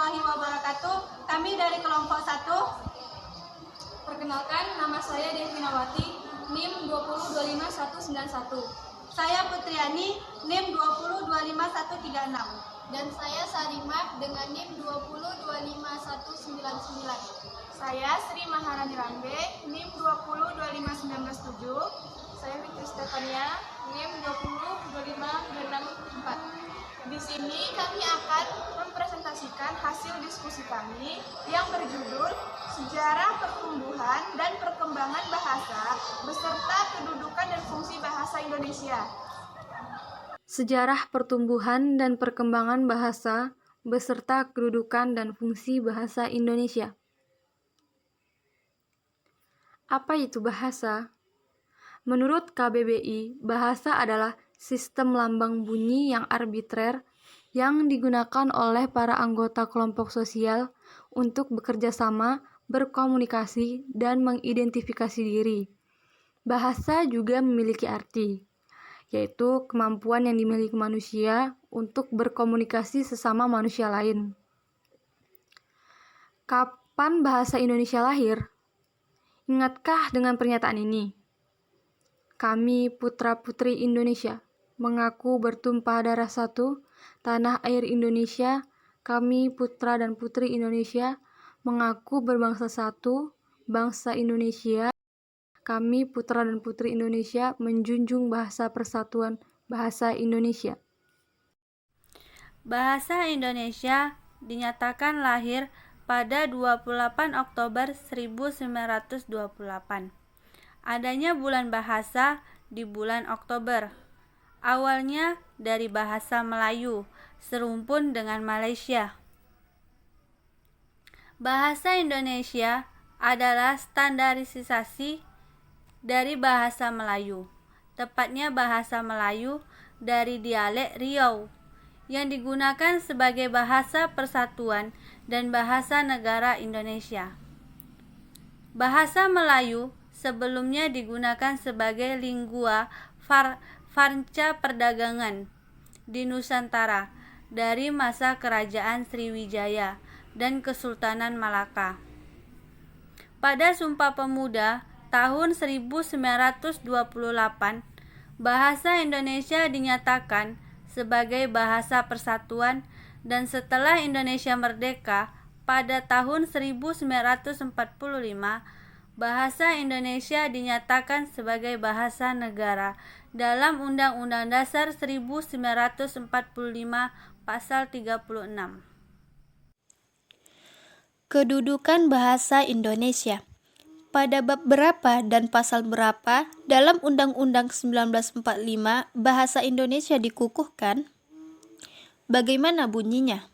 warahmatullahi wabarakatuh. Kami dari kelompok 1. Perkenalkan, nama saya Devinawati, NIM 2025191. Saya Putriani, NIM 2025136. Dan saya Sarimah dengan NIM 2025199. Saya Sri Maharani Rambe, NIM 2025997. Saya Fitri Stefania, NIM 2025264. Di sini kami akan mempresentasikan hasil diskusi kami yang berjudul Sejarah Pertumbuhan dan Perkembangan Bahasa beserta Kedudukan dan Fungsi Bahasa Indonesia. Sejarah pertumbuhan dan perkembangan bahasa beserta kedudukan dan fungsi bahasa Indonesia. Apa itu bahasa? Menurut KBBI, bahasa adalah sistem lambang bunyi yang arbitrer yang digunakan oleh para anggota kelompok sosial untuk bekerja sama, berkomunikasi, dan mengidentifikasi diri. Bahasa juga memiliki arti, yaitu kemampuan yang dimiliki manusia untuk berkomunikasi sesama manusia lain. Kapan bahasa Indonesia lahir? Ingatkah dengan pernyataan ini? Kami putra-putri Indonesia mengaku bertumpah darah satu, tanah air Indonesia. Kami putra dan putri Indonesia mengaku berbangsa satu, bangsa Indonesia. Kami putra dan putri Indonesia menjunjung bahasa persatuan bahasa Indonesia. Bahasa Indonesia dinyatakan lahir pada 28 Oktober 1928. Adanya bulan bahasa di bulan Oktober. Awalnya dari bahasa Melayu, serumpun dengan Malaysia. Bahasa Indonesia adalah standarisasi dari bahasa Melayu, tepatnya bahasa Melayu dari dialek Riau, yang digunakan sebagai bahasa persatuan dan bahasa negara Indonesia. Bahasa Melayu sebelumnya digunakan sebagai lingua franca perdagangan di Nusantara dari masa Kerajaan Sriwijaya dan Kesultanan Malaka. Pada Sumpah Pemuda tahun 1928, bahasa Indonesia dinyatakan sebagai bahasa persatuan, dan setelah Indonesia merdeka pada tahun 1945, bahasa Indonesia dinyatakan sebagai bahasa negara dalam Undang-Undang Dasar 1945 Pasal 36. Kedudukan bahasa Indonesia. Pada bab berapa dan pasal berapa dalam Undang-Undang 1945 bahasa Indonesia dikukuhkan? Bagaimana bunyinya?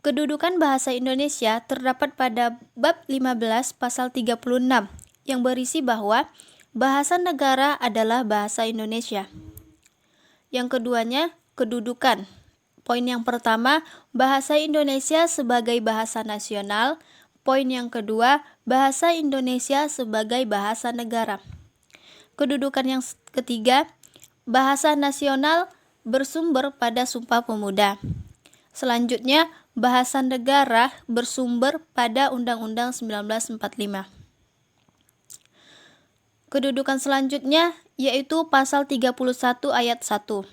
Kedudukan bahasa Indonesia terdapat pada bab 15 pasal 36 yang berisi bahwa bahasa negara adalah bahasa Indonesia. Yang keduanya, kedudukan. Poin yang pertama, bahasa Indonesia sebagai bahasa nasional. Poin yang kedua, bahasa Indonesia sebagai bahasa negara. Kedudukan yang ketiga, bahasa nasional bersumber pada Sumpah Pemuda. Selanjutnya, bahasa negara bersumber pada Undang-Undang 1945. Kedudukan selanjutnya yaitu pasal 31 ayat 1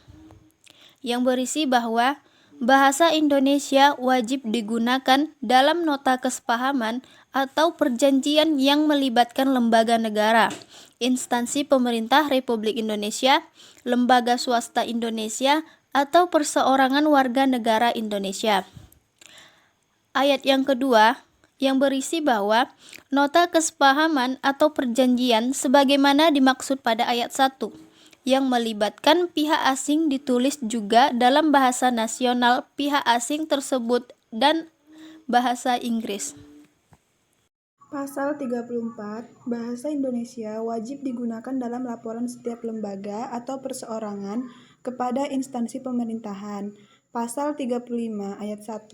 yang berisi bahwa bahasa Indonesia wajib digunakan dalam nota kesepahaman atau perjanjian yang melibatkan lembaga negara, instansi pemerintah Republik Indonesia, lembaga swasta Indonesia, atau perseorangan warga negara Indonesia. Ayat yang kedua yang berisi bahwa nota kesepahaman atau perjanjian sebagaimana dimaksud pada ayat 1 yang melibatkan pihak asing ditulis juga dalam bahasa nasional pihak asing tersebut dan bahasa Inggris. Pasal 34, Bahasa Indonesia wajib digunakan dalam laporan setiap lembaga atau perseorangan kepada instansi pemerintahan. Pasal 35 ayat 1,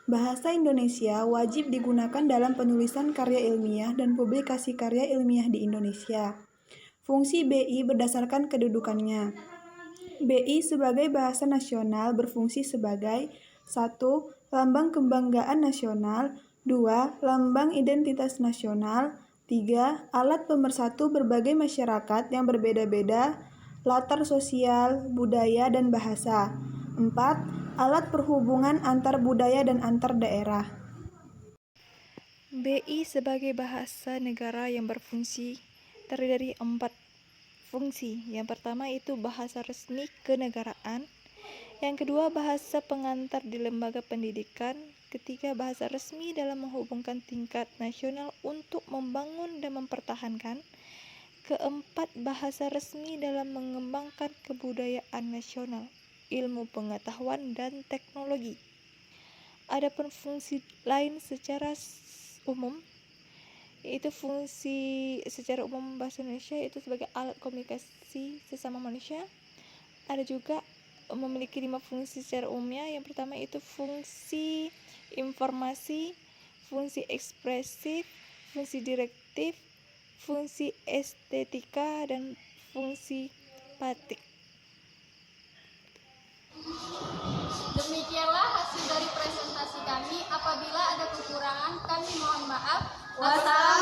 Bahasa Indonesia wajib digunakan dalam penulisan karya ilmiah dan publikasi karya ilmiah di Indonesia. Fungsi BI berdasarkan kedudukannya. BI sebagai bahasa nasional berfungsi sebagai 1. Lambang kebanggaan nasional, 2. Lambang identitas nasional, 3. Alat pemersatu berbagai masyarakat yang berbeda-beda, latar sosial, budaya, dan bahasa. 4. Alat perhubungan antar budaya dan antar daerah. BI sebagai bahasa negara yang berfungsi terdiri dari 4 fungsi. Yang pertama itu bahasa resmi kenegaraan, yang kedua bahasa pengantar di lembaga pendidikan, ketiga bahasa resmi dalam menghubungkan tingkat nasional untuk membangun dan mempertahankan, keempat bahasa resmi dalam mengembangkan kebudayaan nasional, ilmu pengetahuan dan teknologi. Adapun fungsi lain secara umum, yaitu fungsi secara umum bahasa Indonesia itu sebagai alat komunikasi sesama manusia. Ada juga memiliki 5 fungsi secara umumnya. Yang pertama itu fungsi informasi, fungsi ekspresif, fungsi direktif, fungsi estetika, dan fungsi patik. Demikianlah hasil dari presentasi kami. Apabila ada kekurangan, kami mohon maaf. Wassalamualaikum